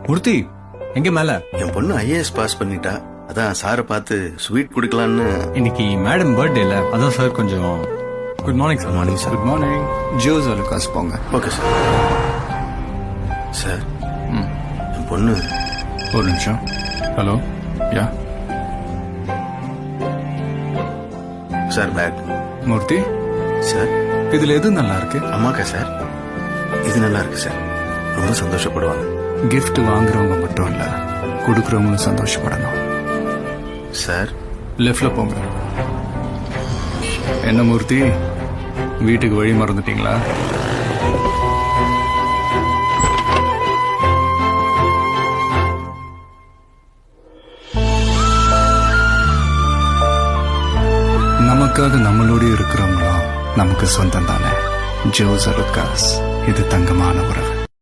மூர்த்தி எங்க மேல? என் பொண்ணு ஐஏஎஸ் பாஸ் பண்ணிட்டா, அதான் சாரை பார்த்து ஸ்வீட் குடுக்கலான்னு. இன்னைக்கு மேடம் பர்த்டே இல்ல, அதான் சார் கொஞ்சம். Good morning sir. Morning sir. Good morning. Jos Alukkas போங்க. Okay sir. சார் என் பொண்ணு. ஒரு நிமிஷம். ஹலோ. யா சார் பேக். மூர்த்தி சார் இதுல எது நல்லா இருக்கு? அம்மாக்கா சார், இது நல்லா இருக்கு சார், ரொம்ப சந்தோஷப்படுவாங்க. கிஃப்ட் வாங்குறவங்க மட்டும் இல்ல, கொடுக்கறவங்களும் சந்தோஷப்படணும். சார் லெஃப்ட்ல போங்க. என்ன மூர்த்தி, வீட்டுக்கு வழி மறந்துட்டீங்களா? நமக்காக நம்மளோட இருக்கிறவங்களும் நமக்கு சொந்தம் தானே. ஜோஸ் அலுகாஸ், இது தங்கமான உறவு.